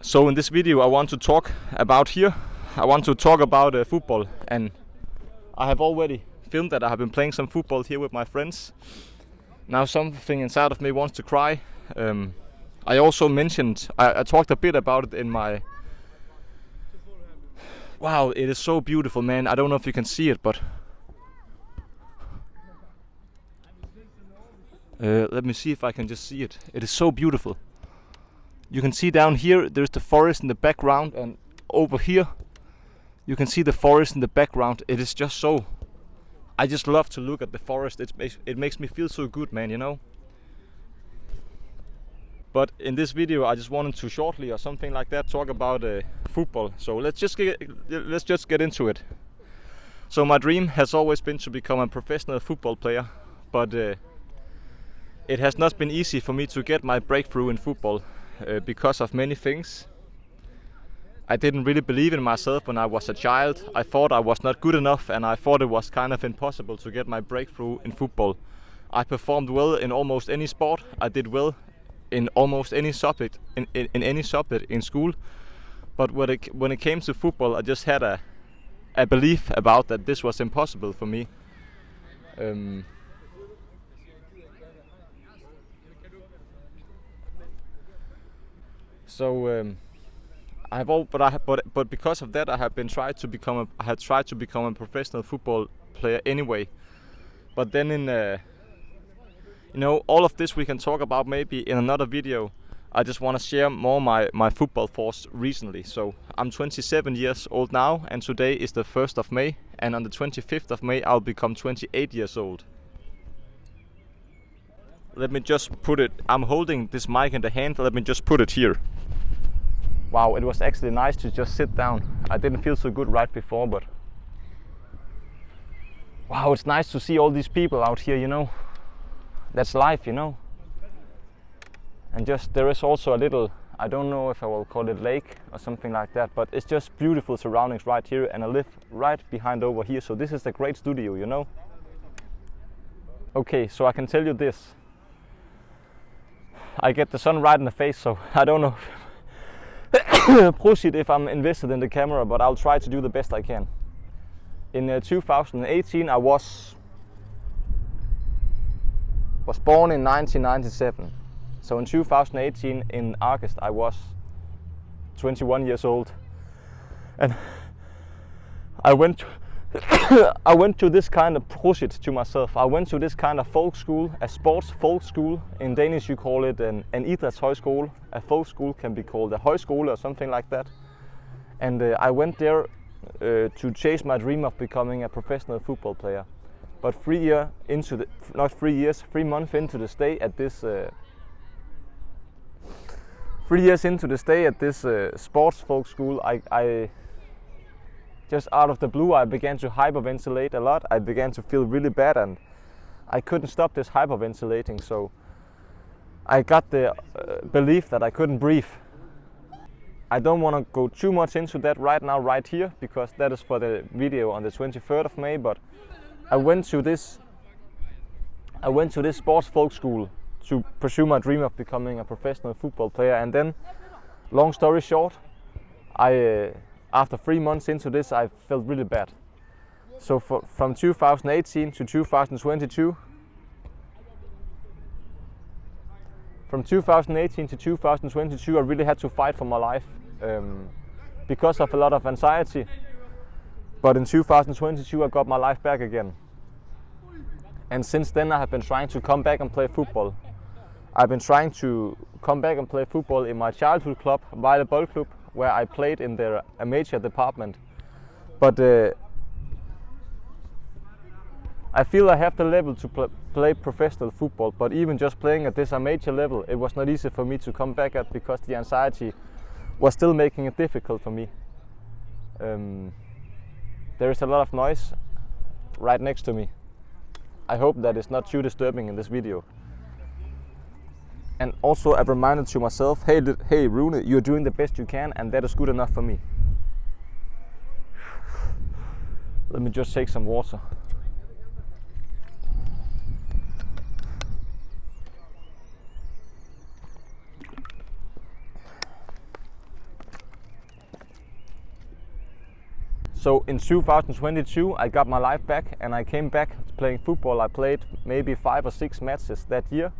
So in this video I want to talk about football, and I have already filmed that I have been playing some football here with my friends. Now something inside of me wants to cry. I also mentioned, I talked a bit about it in my... Wow, it is so beautiful, man. I don't know if you can see it, but... let me see if I can just see it. It is so beautiful. You can see down here, there's the forest in the background, and over here you can see the forest in the background. It is just so... I just love to look at the forest. It makes me feel so good, man, you know. But in this video I just wanted to shortly or something like that talk about football. So let's just get into it. So my dream has always been to become a professional football player, but it has not been easy for me to get my breakthrough in football because of many things. I didn't really believe in myself when I was a child. I thought I was not good enough, and I thought it was kind of impossible to get my breakthrough in football. I performed well in almost any sport. I did well in almost any subject in any subject in school. But when it came to football, I just had a belief about that this was impossible for me. But because of that, I have tried to become a professional football player anyway. But then all of this we can talk about maybe in another video. I just want to share more my football thoughts recently. So I'm 27 years old now, and today is the 1st of May, and on the 25th of May I'll become 28 years old. Let me just put it, I'm holding this mic in the hand, let me just put it here. Wow, it was actually nice to just sit down. I didn't feel so good right before, but... Wow, it's nice to see all these people out here, you know. That's life, you know. And just, there is also a little, I don't know if I will call it lake or something like that, but it's just beautiful surroundings right here, and I live right behind over here, so this is a great studio, you know. Okay, so I can tell you this. I get the sun right in the face, so I don't know proceed if I'm invested in the camera, but I'll try to do the best I can. In 2018 I was born in 1997. So in 2018 in August I was 21 years old, and I went to this kind of project to myself. I went to this kind of folk school, a sports folk school. In Danish you call it an idrætshøjskole. A folk school can be called a højskole or something like that. And I went there to chase my dream of becoming a professional football player. But 3 months into the stay at this 3 years into the stay at this sports folk school, I just out of the blue I began to hyperventilate a lot. I began to feel really bad, and I couldn't stop this hyperventilating, so I got the belief that I couldn't breathe. I don't want to go too much into that right now, right here, because that is for the video on the 23rd of May, but I went to this sports folk school to pursue my dream of becoming a professional football player, and then, long story short, after 3 months into this I felt really bad. So from 2018 to 2022, I really had to fight for my life because of a lot of anxiety. But in 2022 I got my life back again. And since then I have been trying to come back and play football. I've been trying to come back and play football in my childhood club, Vejle Boldklub, where I played in their amateur department. But I feel I have the level to play professional football, but even just playing at this amateur level, it was not easy for me to come back at, because the anxiety was still making it difficult for me. There is a lot of noise right next to me. I hope that it's not too disturbing in this video. And also a reminder to myself, hey Rune, you're doing the best you can, and that is good enough for me. Let me just take some water. So in 2022 I got my life back and I came back to playing football. I played maybe 5 or 6 matches that year.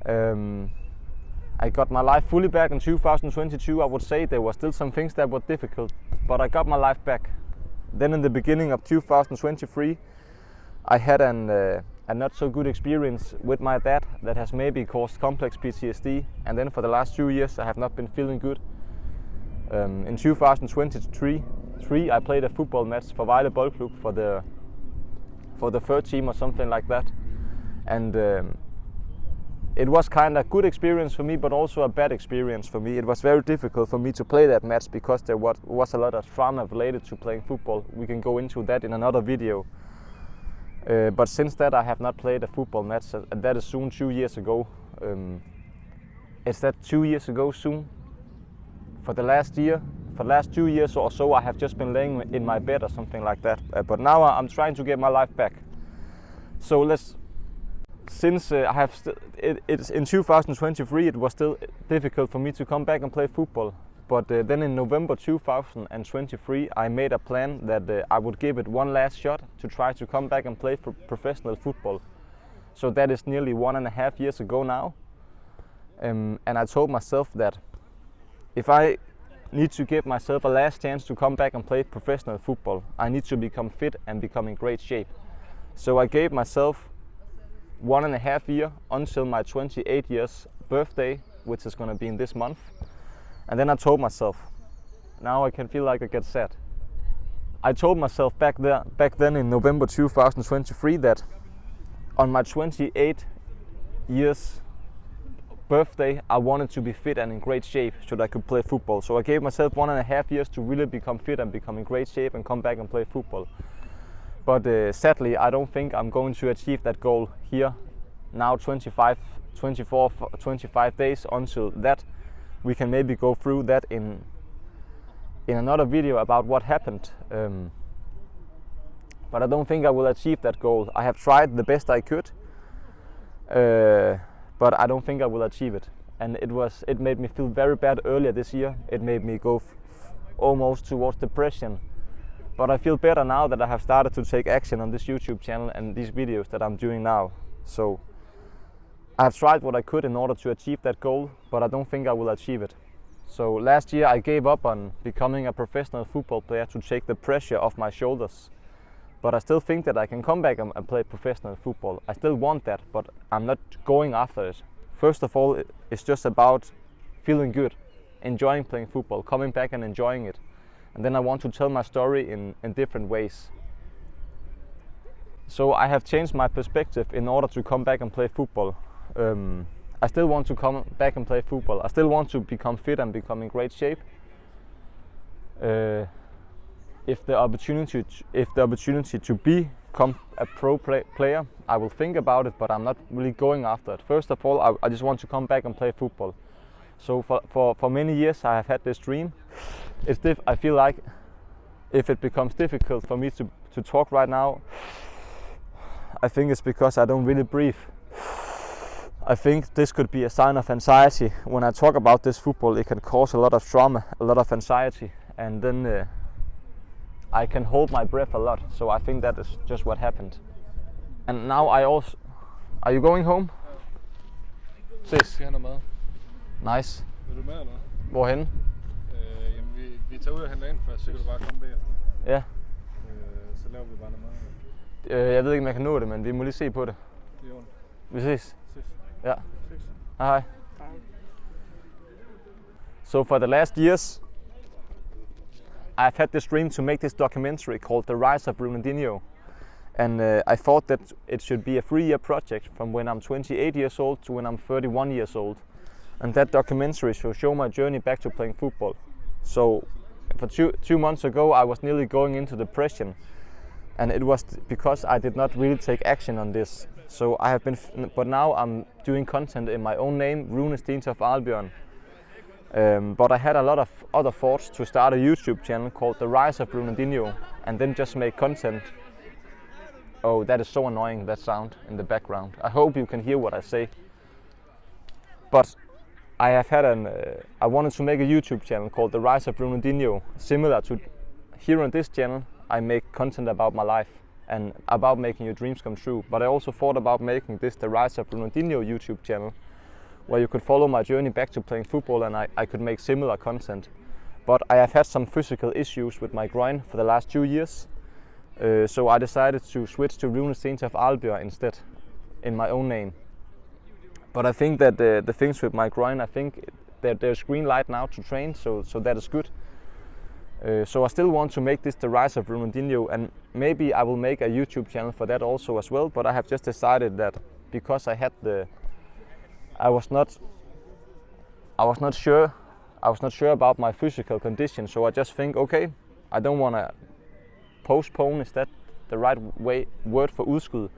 I got my life fully back in 2022. I would say there were still some things that were difficult, but I got my life back. Then in the beginning of 2023 I had a not so good experience with my dad that has maybe caused complex PTSD, and then for the last 2 years I have not been feeling good. In 2023 I played a football match for Vejle Boldklub for the third team or something like that, and it was kind of a good experience for me, but also a bad experience for me. It was very difficult for me to play that match because there was a lot of trauma related to playing football. We can go into that in another video. But since that I have not played a football match, and that is soon 2 years ago. Is that 2 years ago soon? For the last 2 years or so I have just been laying in my bed or something like that. But now I'm trying to get my life back. So it's in 2023 it was still difficult for me to come back and play football. But then in November 2023 I made a plan that I would give it one last shot to try to come back and play for professional football. So that is nearly 1.5 years ago now. And I told myself that if I need to give myself a last chance to come back and play professional football, I need to become fit and become in great shape. So I gave myself 1.5 years until my 28 years birthday, which is going to be in this month. And then I told myself, now I can feel like I get sad. I told myself back then in November 2023 that on my 28 years birthday I wanted to be fit and in great shape so that I could play football. So I gave myself 1.5 years to really become fit and become in great shape and come back and play football. But sadly I don't think I'm going to achieve that goal here. Now 25 days until that. We can maybe go through that in another video about what happened. But I don't think I will achieve that goal. I have tried the best I could, but I don't think I will achieve it. And it made me feel very bad earlier this year. It made me go almost towards depression. But I feel better now that I have started to take action on this YouTube channel and these videos that I'm doing now. So I have tried what I could in order to achieve that goal, but I don't think I will achieve it. So last year I gave up on becoming a professional football player to take the pressure off my shoulders. But I still think that I can come back and play professional football. I still want that, but I'm not going after it. First of all, it's just about feeling good, enjoying playing football, coming back and enjoying it. And then I want to tell my story in different ways. So I have changed my perspective in order to come back and play football. I still want to come back and play football. I still want to become fit and become in great shape. If the opportunity to become a pro player, I will think about it, but I'm not really going after it. First of all, I just want to come back and play football. So for many years I have had this dream. I feel like if it becomes difficult for me to talk right now, I think it's because I don't really breathe. I think this could be a sign of anxiety. When I talk about this football, it can cause a lot of trauma, a lot of anxiety, and then I can hold my breath a lot. So I think that is just what happened. And now I also... Are you going home? Ses. Skal have noget mad? Nice. Vil du med eller? Hvorhen? Jamen vi tager ud og henter ind først, så kan du bare komme bagefter. Ja. Så laver vi bare noget mad. Jeg ved ikke om jeg kan nå det, men vi må lige se på det. Det er ordentligt. Vi ses. Yeah. Ses. Hi. So for the last years, I've had this dream to make this documentary called The Rise of Rune. And I thought that it should be a 3-year project from when I'm 28 years old to when I'm 31 years old. And that documentary should show my journey back to playing football. So for two months ago I was nearly going into depression. And it was because I did not really take action on this. So but now I'm doing content in my own name, Rune Stentoft Arlbjørn. But I had a lot of other thoughts to start a YouTube channel called The Rise of Rune, and then just make content. Oh, that is so annoying, that sound in the background. I hope you can hear what I say. But I have had I wanted to make a YouTube channel called The Rise of Rune, similar to here on this channel I make content about my life and about making your dreams come true. But I also thought about making this the Rise of Ronaldinho YouTube channel, where you could follow my journey back to playing football, and I could make similar content. But I have had some physical issues with my groin for the last 2 years, so I decided to switch to Rune Stentoft Arlbjørn instead, in my own name. But I think that the things with my groin, I think that there's green light now to train, so that is good. So I still want to make this the Rise of Ronaldinho, and maybe I will make a YouTube channel for that also as well. But I have just decided that because I was not sure about my physical condition, so I just think, okay, I don't want to postpone. Is that the right word for udskyde?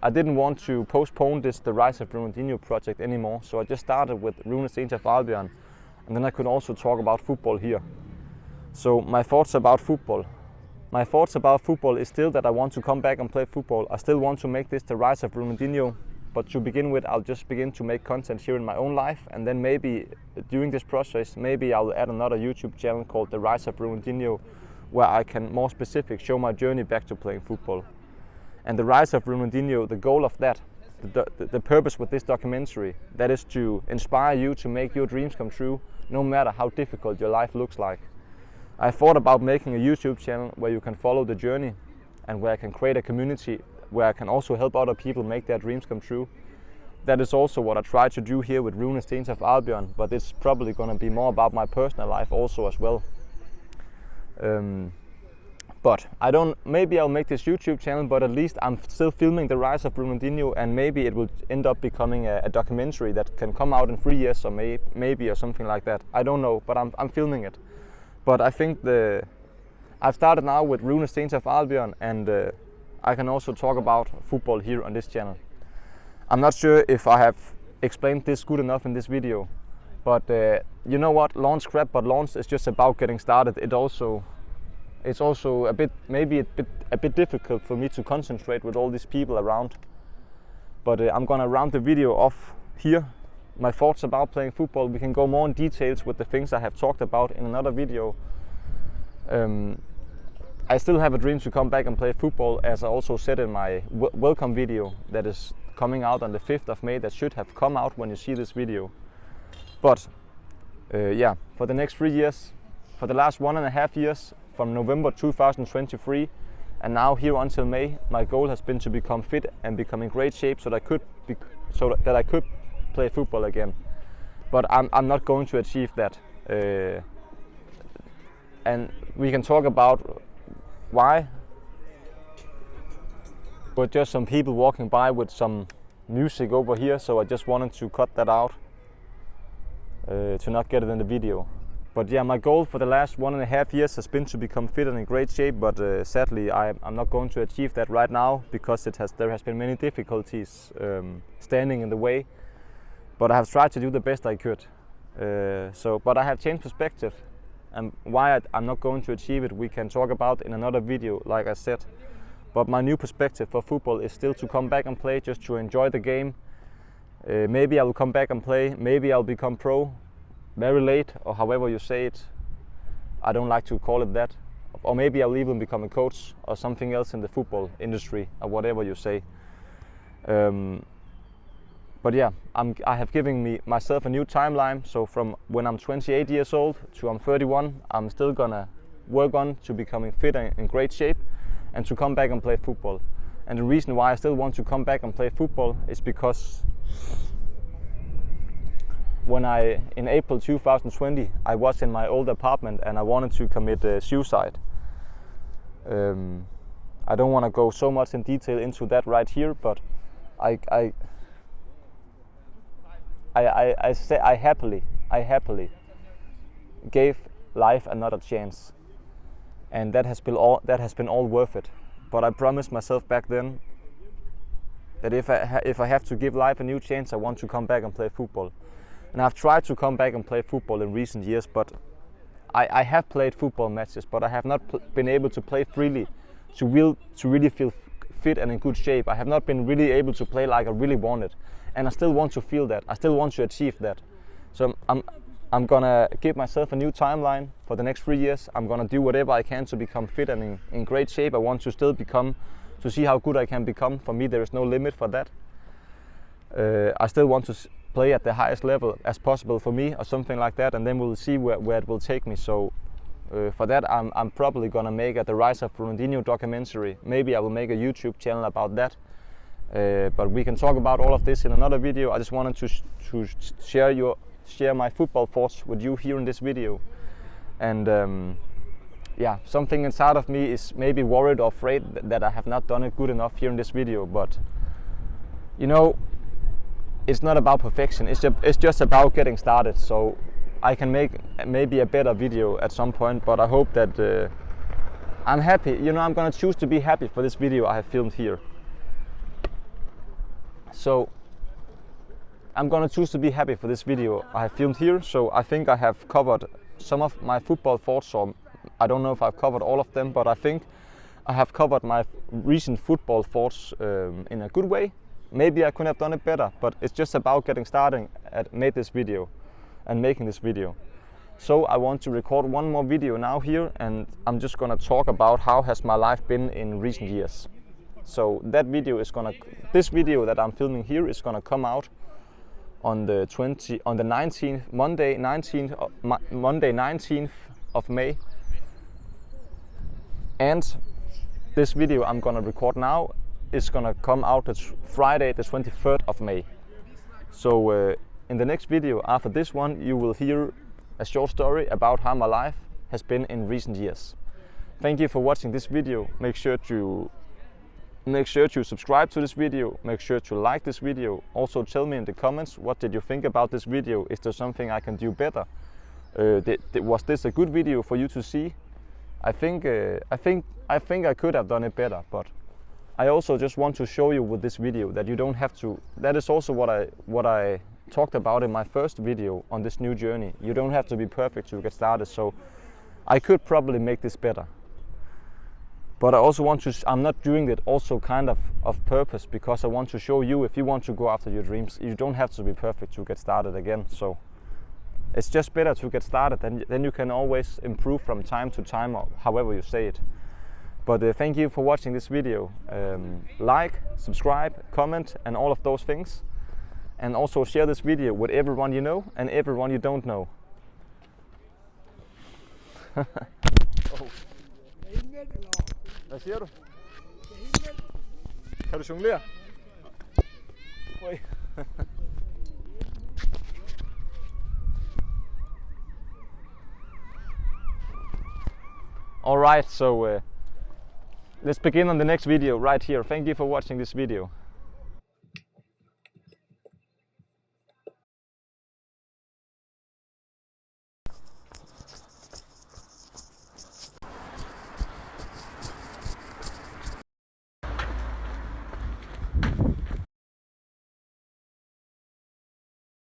I didn't want to postpone the Rise of Ronaldinho project anymore, so I just started with Rune Stentoft Arlbjørn, and then I could also talk about football here. So my thoughts about football is still that I want to come back and play football. I still want to make this the Rise of Ronaldinho, but to begin with, I'll just begin to make content here in my own life, and then maybe during this process, maybe I'll add another YouTube channel called the Rise of Ronaldinho, where I can more specific show my journey back to playing football. And the Rise of Ronaldinho, the goal of that, the purpose with this documentary, that is to inspire you to make your dreams come true, no matter how difficult your life looks like. I thought about making a YouTube channel where you can follow the journey, and where I can create a community where I can also help other people make their dreams come true. That is also what I try to do here with Rune Stentoft Arlbjørn, but it's probably going to be more about my personal life also as well. But maybe I'll make this YouTube channel, but at least I'm still filming the Rise of Ronaldinho, and maybe it will end up becoming a documentary that can come out in 3 years or maybe or something like that. I don't know, but I'm filming it. But I think I've started now with Rune Stentoft Arlbjørn, and I can also talk about football here on this channel. I'm not sure if I have explained this good enough in this video, but you know what? Launch crap, but launch is just about getting started. It's also maybe a bit difficult for me to concentrate with all these people around. But I'm gonna round the video off here. My thoughts about playing football. We can go more in details with the things I have talked about in another video. I still have a dream to come back and play football, as I also said in my welcome video that is coming out on the 5th of May. That should have come out when you see this video. But yeah, for the next 3 years, for the last 1.5 years, from November 2023 and now here until May, my goal has been to become fit and become in great shape so that I could play football again. But I'm not going to achieve that. And we can talk about why. But just some people walking by with some music over here, so I just wanted to cut that out to not get it in the video. But yeah, my goal for the last 1.5 years has been to become fit and in great shape, but sadly I'm not going to achieve that right now because there has been many difficulties standing in the way. But I have tried to do the best I could. But I have changed perspective, and why I'm not going to achieve it we can talk about in another video, like I said. But my new perspective for football is still to come back and play, just to enjoy the game. Maybe I will come back and play, maybe I'll become pro very late, or however you say it. I don't like to call it that. Or maybe I'll even become a coach or something else in the football industry, or whatever you say. But yeah, I have given myself a new timeline. So from when I'm 28 years old to I'm 31, I'm still gonna work on to becoming fit and in great shape, and to come back and play football. And the reason why I still want to come back and play football is because in April 2020, I was in my old apartment and I wanted to commit suicide. I don't want to go so much in detail into that right here, but I happily gave life another chance, and that has been all worth it. But I promised myself back then that if I have to give life a new chance, I want to come back and play football. And I've tried to come back and play football in recent years, but I have played football matches, but I have not been able to play freely, to really feel fit and in good shape. I have not been really able to play like I really wanted, and I still want to feel that. I still want to achieve that. So I'm gonna give myself a new timeline for the next 3 years. I'm gonna do whatever I can to become fit and in great shape. I want to still to see how good I can become. For me, there is no limit for that. I still want to play at the highest level as possible for me, or something like that, and then we'll see where it will take me. So for that, I'm probably gonna make the Rise of Ronaldinho documentary. Maybe I will make a YouTube channel about that. But we can talk about all of this in another video. I just wanted to share my football thoughts with you here in this video. And yeah, something inside of me is maybe worried or afraid that I have not done it good enough here in this video. But you know, it's not about perfection. It's just about getting started. So I can make maybe a better video at some point. But I hope that I'm happy. You know, I'm gonna choose to be happy for this video I have filmed here. So I'm gonna choose to be happy for this video I have filmed here. So I think I have covered some of my football thoughts, or I don't know if I've covered all of them, but I think I have covered my recent football thoughts in a good way. Maybe I could have done it better, but it's just about getting started and making this video. So I want to record one more video now here, and I'm just gonna talk about how has my life been in recent years. So that video is this video that I'm filming here is gonna come out on the 19th, Monday 19th of May. And this video I'm gonna record now is gonna come out Friday the 23rd of May. So in the next video after this one, you will hear a short story about how my life has been in recent years. Thank you for watching this video. Make sure to subscribe to this video. Make sure to like this video. Also tell me in the comments, what did you think about this video? Is there something I can do better? Was this a good video for you to see? I think I could have done it better, but I also just want to show you with this video that you don't have to. That is also what I talked about in my first video on this new journey. You don't have to be perfect to get started. So I could probably make this better. But I also I'm not doing it also kind of purpose, because I want to show you, if you want to go after your dreams, you don't have to be perfect to get started again. So it's just better to get started, then you can always improve from time to time, or however you say it. But thank you for watching this video. Like, subscribe, comment, and all of those things. And also share this video with everyone you know and everyone you don't know. Oh. Hvad siger du? Kan du jonglere? Oj. All right, so let's begin on the next video right here. Thank you for watching this video.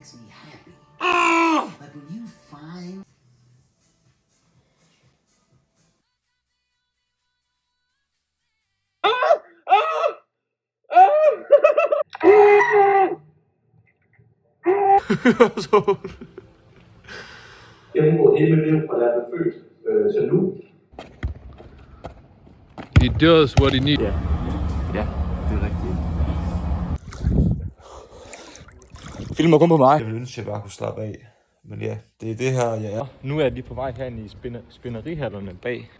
Makes me happy. But when you find gennemgå hele mit liv, fra da jeg blev født til nu. He does what he needs. Ja, det er rigtigt. Filmer kun på mig. Jeg ville ønske, at jeg bare kunne slappe af. Men ja, det er det her, jeg er. Nu er jeg lige på vej herind i spinnerihallerne bag